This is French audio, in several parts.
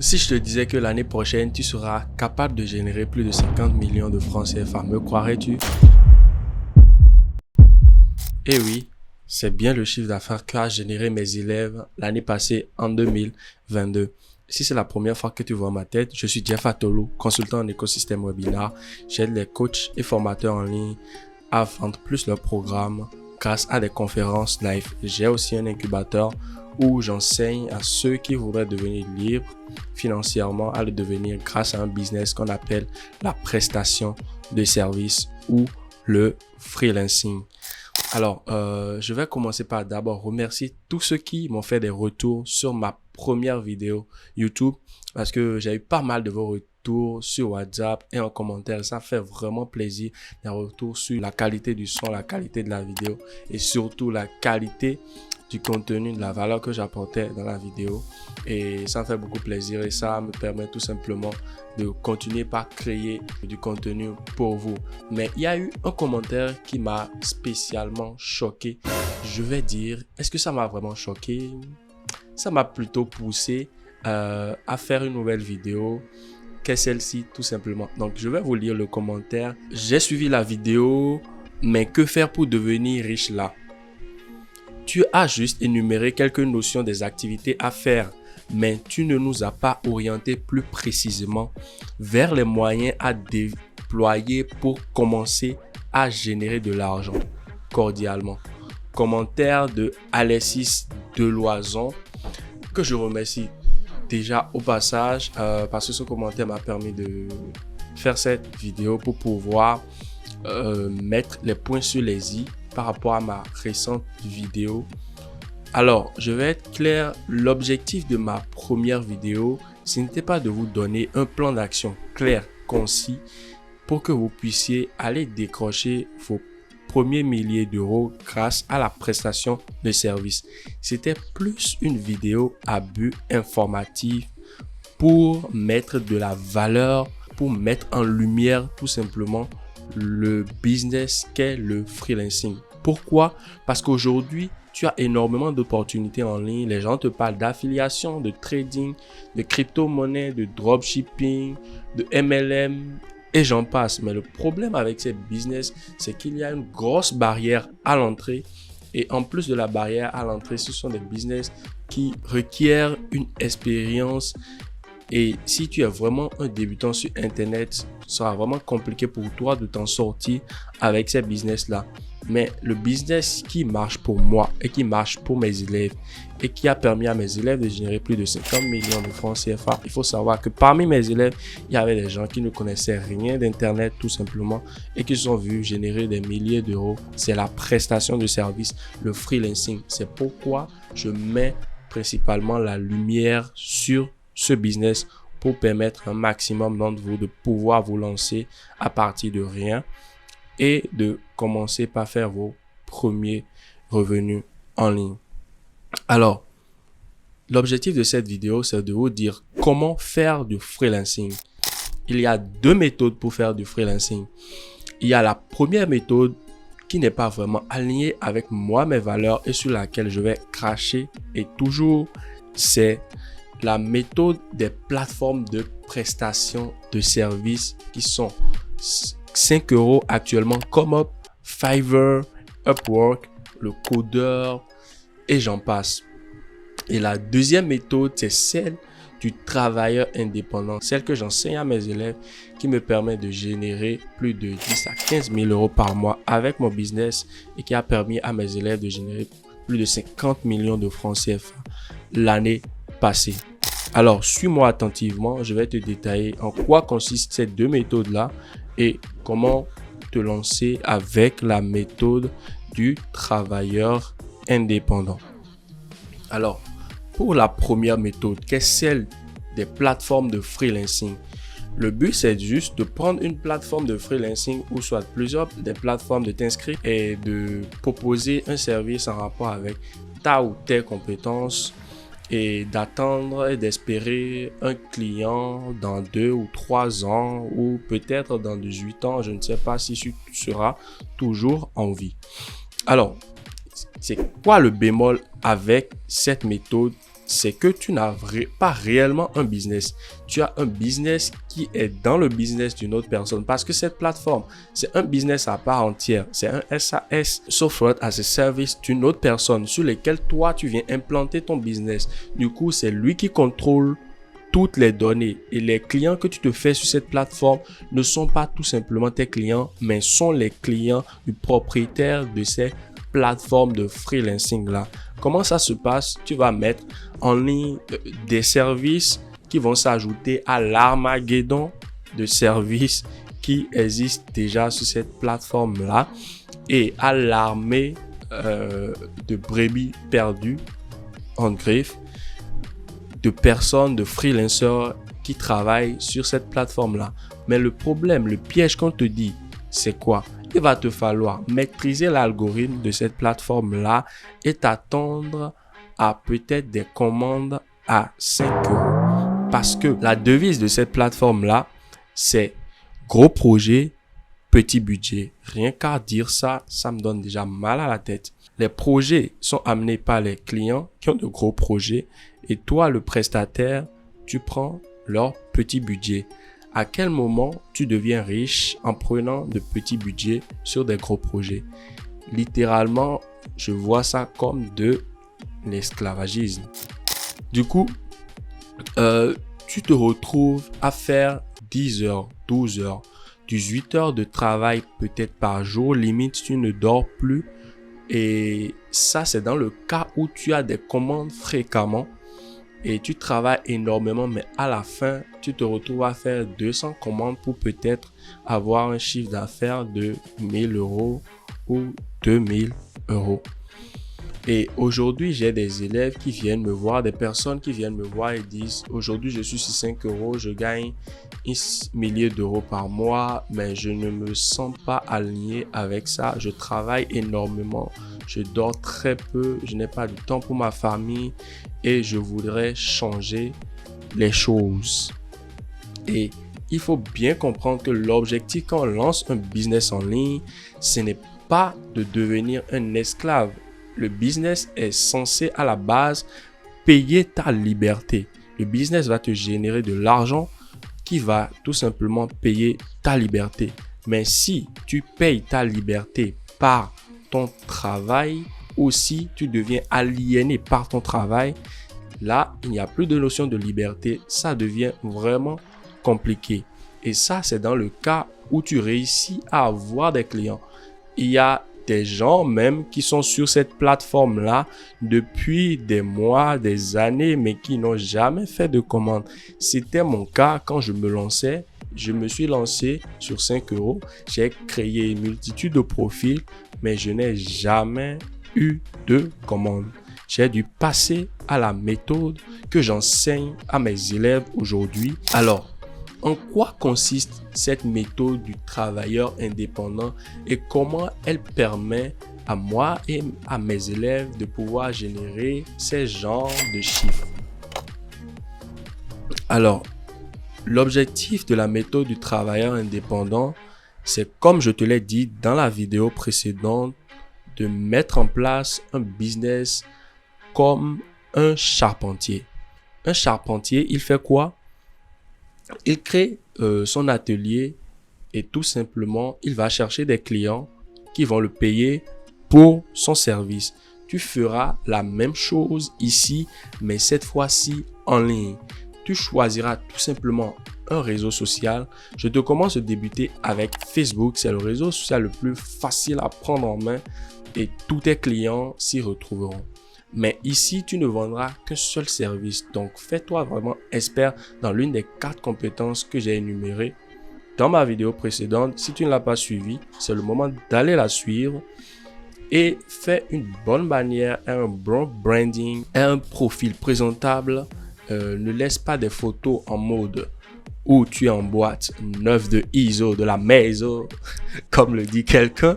Si je te disais que l'année prochaine, tu seras capable de générer plus de 50 millions de francs CFA, me croirais-tu? Eh oui, c'est bien le chiffre d'affaires qu'a généré mes élèves l'année passée en 2022. Si c'est la première fois que tu vois ma tête, je suis Jeff Atolo, consultant en écosystème webinar. J'aide les coachs et formateurs en ligne à vendre plus leurs programmes grâce à des conférences live. J'ai aussi un incubateur où j'enseigne à ceux qui voudraient devenir libres financièrement à le devenir grâce à un business qu'on appelle la prestation de services ou le freelancing. Alors, je vais commencer par d'abord remercier tous ceux qui m'ont fait des retours sur ma première vidéo YouTube parce que j'ai eu pas mal de vos retours sur WhatsApp et en commentaire. Ça fait vraiment plaisir, des retours sur la qualité du son, la qualité de la vidéo et surtout la qualité du contenu, de la valeur que j'apportais dans la vidéo. Et ça me fait beaucoup plaisir et ça me permet tout simplement de continuer par créer du contenu pour vous. Mais il y a eu un commentaire qui m'a spécialement choqué. Je vais dire, est-ce que ça m'a vraiment choqué? Ça m'a plutôt poussé à faire une nouvelle vidéo qu'est celle-ci tout simplement. Donc je vais vous lire le commentaire. J'ai suivi la vidéo, mais que faire pour devenir riche là? Tu as juste énuméré quelques notions des activités à faire, mais tu ne nous as pas orienté plus précisément vers les moyens à déployer pour commencer à générer de l'argent. Cordialement. Commentaire de Alexis Deloison, que je remercie déjà au passage parce que ce commentaire m'a permis de faire cette vidéo pour pouvoir mettre les points sur les i par rapport à ma récente vidéo. Alors, je vais être clair, l'objectif de ma première vidéo, ce n'était pas de vous donner un plan d'action clair, concis, pour que vous puissiez aller décrocher vos premiers milliers d'euros grâce à la prestation de services. C'était plus une vidéo à but informatif pour mettre de la valeur, pour mettre en lumière tout simplement le business qu'est le freelancing. Pourquoi? Parce qu'aujourd'hui, tu as énormément d'opportunités en ligne. Les gens te parlent d'affiliation, de trading, de crypto-monnaie, de dropshipping, de MLM et j'en passe. Mais le problème avec ces business, c'est qu'il y a une grosse barrière à l'entrée. Et en plus de la barrière à l'entrée, ce sont des business qui requièrent une expérience. Et si tu es vraiment un débutant sur Internet, ce sera vraiment compliqué pour toi de t'en sortir avec ces business-là. Mais le business qui marche pour moi et qui marche pour mes élèves et qui a permis à mes élèves de générer plus de 50 millions de francs CFA, il faut savoir que parmi mes élèves, il y avait des gens qui ne connaissaient rien d'Internet tout simplement et qui se sont vus générer des milliers d'euros. C'est la prestation de service, le freelancing. C'est pourquoi je mets principalement la lumière sur ce business pour permettre un maximum d'entre vous de pouvoir vous lancer à partir de rien et de commencer par faire vos premiers revenus en ligne. Alors, l'objectif de cette vidéo, c'est de vous dire comment faire du freelancing. Il y a deux méthodes pour faire du freelancing. Il y a la première méthode qui n'est pas vraiment alignée avec moi, mes valeurs et sur laquelle je vais cracher et toujours, c'est la méthode des plateformes de prestation de services qui sont 5 € actuellement comme Fiverr, Upwork, le codeur et j'en passe. Et la deuxième méthode, c'est celle du travailleur indépendant, celle que j'enseigne à mes élèves qui me permet de générer plus de 10 à 15 000 € par mois avec mon business et qui a permis à mes élèves de générer plus de 50 millions de francs CFA l'année passée. Alors, suis-moi attentivement, je vais te détailler en quoi consistent ces deux méthodes-là et comment te lancer avec la méthode du travailleur indépendant. Alors, pour la première méthode, qui est celle des plateformes de freelancing, le but c'est juste de prendre une plateforme de freelancing ou soit plusieurs des plateformes, de t'inscrire et de proposer un service en rapport avec ta ou tes compétences et d'attendre et d'espérer un client dans 2 ou 3 ans ou peut-être dans 18 ans. Je ne sais pas si tu seras toujours en vie. Alors, c'est quoi le bémol avec cette méthode c'est que tu n'as pas réellement un business. Tu as un business qui est dans le business d'une autre personne parce que cette plateforme, c'est un business à part entière. C'est un SAS, Software as a Service d'une autre personne sur lequel toi, tu viens implanter ton business. Du coup, c'est lui qui contrôle toutes les données et les clients que tu te fais sur cette plateforme ne sont pas tout simplement tes clients, mais sont les clients du propriétaire de ces plateformes de freelancing là. Comment ça se passe? Tu vas mettre en ligne des services qui vont s'ajouter à l'armageddon de services qui existent déjà sur cette plateforme là et à l'armée de brebis perdues en griffe de personnes, de freelancers qui travaillent sur cette plateforme-là. Mais le problème, le piège qu'on te dit, c'est quoi? Il va te falloir maîtriser l'algorithme de cette plateforme-là et t'attendre à peut-être des commandes à 5 euros. Parce que la devise de cette plateforme-là, c'est gros projet, petit budget. Rien qu'à dire ça, ça me donne déjà mal à la tête. Les projets sont amenés par les clients qui ont de gros projets et toi, le prestataire, tu prends leur petit budget. À quel moment tu deviens riche en prenant de petits budgets sur des gros projets? Littéralement, je vois ça comme de l'esclavagisme. Du coup, tu te retrouves à faire 10 heures, 12 heures, 18 heures de travail peut-être par jour. Limite, tu ne dors plus. Et ça, c'est dans le cas où tu as des commandes fréquemment et tu travailles énormément, mais à la fin, tu te retrouves à faire 200 commandes pour peut-être avoir un chiffre d'affaires de 1000 euros ou 2000 euros. Et aujourd'hui, j'ai des élèves qui viennent me voir, des personnes qui viennent me voir et disent « Aujourd'hui, je suis sur 5 euros, je gagne 1 millier d'euros par mois, mais je ne me sens pas aligné avec ça. Je travaille énormément, je dors très peu, je n'ai pas de temps pour ma famille et je voudrais changer les choses. » Et il faut bien comprendre que l'objectif quand on lance un business en ligne, ce n'est pas de devenir un esclave. Le business est censé à la base payer ta liberté. Le business va te générer de l'argent qui va tout simplement payer ta liberté. Mais si tu payes ta liberté par ton travail, aussi tu deviens aliéné par ton travail, là, il n'y a plus de notion de liberté. Ça devient vraiment compliqué. Et ça, c'est dans le cas où tu réussis à avoir des clients. Il y a des gens même qui sont sur cette plateforme-là depuis des mois, des années, mais qui n'ont jamais fait de commande. C'était mon cas quand je me lançais. Je me suis lancé sur 5 euros. J'ai créé une multitude de profils, mais je n'ai jamais eu de commande. J'ai dû passer à la méthode que j'enseigne à mes élèves aujourd'hui. Alors, en quoi consiste cette méthode du travailleur indépendant et comment elle permet à moi et à mes élèves de pouvoir générer ces genres de chiffres? Alors, l'objectif de la méthode du travailleur indépendant, c'est comme je te l'ai dit dans la vidéo précédente, de mettre en place un business comme un charpentier. Un charpentier, il fait quoi? Il crée son atelier et tout simplement, il va chercher des clients qui vont le payer pour son service. Tu feras la même chose ici, mais cette fois-ci en ligne. Tu choisiras tout simplement un réseau social. Je te commence à débuter avec Facebook. C'est le réseau social le plus facile à prendre en main et tous tes clients s'y retrouveront. Mais ici, tu ne vendras qu'un seul service. Donc, fais-toi vraiment expert dans l'une des 4 compétences que j'ai énumérées dans ma vidéo précédente. Si tu ne l'as pas suivie, c'est le moment d'aller la suivre. Et fais une bonne bannière, un bon branding, un profil présentable. Ne laisse pas des photos en mode où tu es en boîte 9 de ISO, de la maison, comme le dit quelqu'un,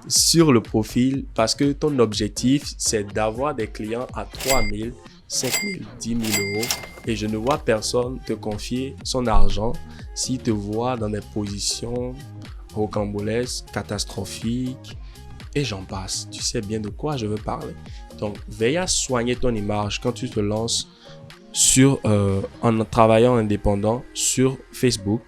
sur le profil, parce que ton objectif, c'est d'avoir des clients à 3 000, 5 000, 10 000 euros. Et je ne vois personne te confier son argent s'il te voit dans des positions rocambolesques, catastrophiques, et j'en passe. Tu sais bien de quoi je veux parler. Donc, veille à soigner ton image quand tu te lances en travaillant indépendant sur Facebook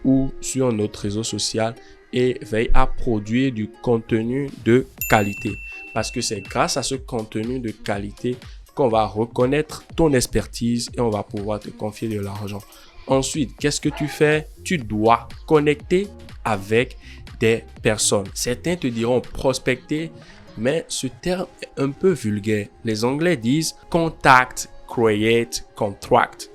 ou sur un autre réseau social, et veille à produire du contenu de qualité. Parce que c'est grâce à ce contenu de qualité qu'on va reconnaître ton expertise et on va pouvoir te confier de l'argent. Ensuite, qu'est-ce que tu fais? Tu dois connecter avec des personnes. Certains te diront prospecter, mais ce terme est un peu vulgaire. Les Anglais disent contact, create, contract.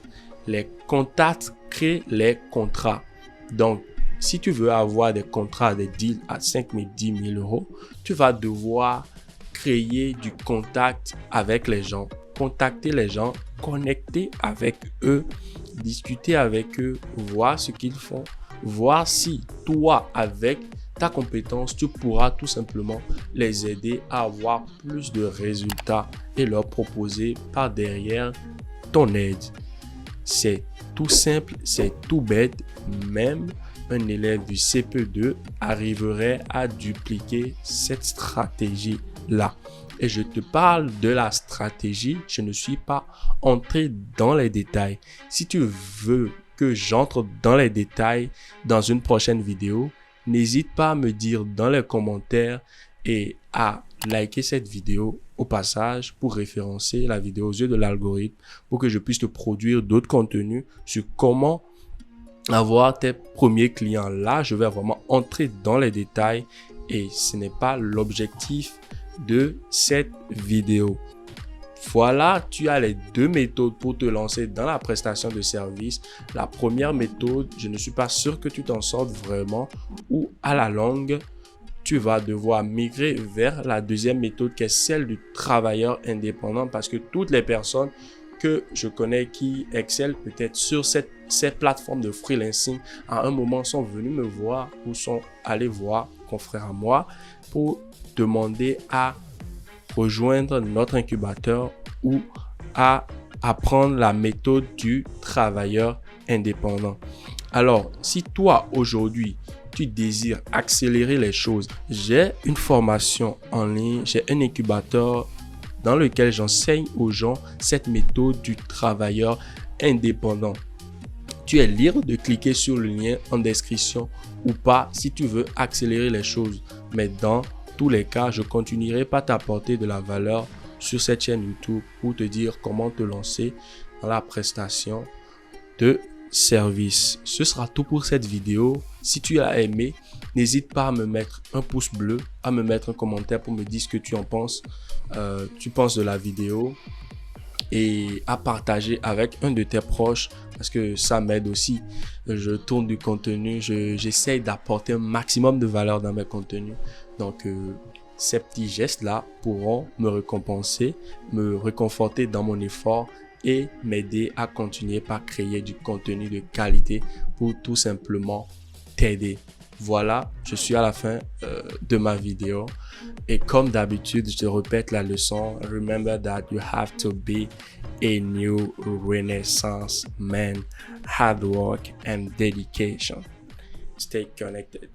Les contacts créent les contrats. Donc, si tu veux avoir des contrats, des deals à 5 000, 10 000 euros, tu vas devoir créer du contact avec les gens, contacter les gens, connecter avec eux, discuter avec eux, voir ce qu'ils font, voir si toi, avec ta compétence, tu pourras tout simplement les aider à avoir plus de résultats et leur proposer par derrière ton aide. C'est tout simple, c'est tout bête, même un élève du CP2 arriverait à dupliquer cette stratégie-là. Et je te parle de la stratégie, je ne suis pas entré dans les détails. Si tu veux que j'entre dans les détails dans une prochaine vidéo, n'hésite pas à me dire dans les commentaires et à liker cette vidéo au passage pour référencer la vidéo aux yeux de l'algorithme pour que je puisse te produire d'autres contenus sur comment avoir tes premiers clients. Là, je vais vraiment entrer dans les détails et ce n'est pas l'objectif de cette vidéo. Voilà, tu as les deux méthodes pour te lancer dans la prestation de service. La première méthode, je ne suis pas sûr que tu t'en sortes vraiment, ou à la longue, tu vas devoir migrer vers la deuxième méthode qui est celle du travailleur indépendant, parce que toutes les personnes que je connais qui excellent peut-être sur ces plateformes de freelancing à un moment sont venus me voir ou sont allés voir confrère à moi pour demander à rejoindre notre incubateur ou à apprendre la méthode du travailleur indépendant. Alors, si toi aujourd'hui tu désires accélérer les choses, j'ai une formation en ligne, j'ai un incubateur dans lequel j'enseigne aux gens cette méthode du travailleur indépendant. Tu es libre de cliquer sur le lien en description ou pas si tu veux accélérer les choses. Mais dans tous les cas, je continuerai par t'apporter de la valeur sur cette chaîne YouTube pour te dire comment te lancer dans la prestation de service. Ce sera tout pour cette vidéo. Si tu as aimé, n'hésite pas à me mettre un pouce bleu, à me mettre un commentaire pour me dire ce que tu en penses, de la vidéo, et à partager avec un de tes proches parce que ça m'aide aussi. Je tourne du contenu, j'essaye d'apporter un maximum de valeur dans mes contenus. Donc, ces petits gestes-là pourront me récompenser, me réconforter dans mon effort et m'aider à continuer par créer du contenu de qualité pour tout simplement t'aider. Voilà, je suis à la fin de ma vidéo et comme d'habitude, je te répète la leçon. Remember that you have to be a new renaissance man. Hard work and dedication. Stay connected.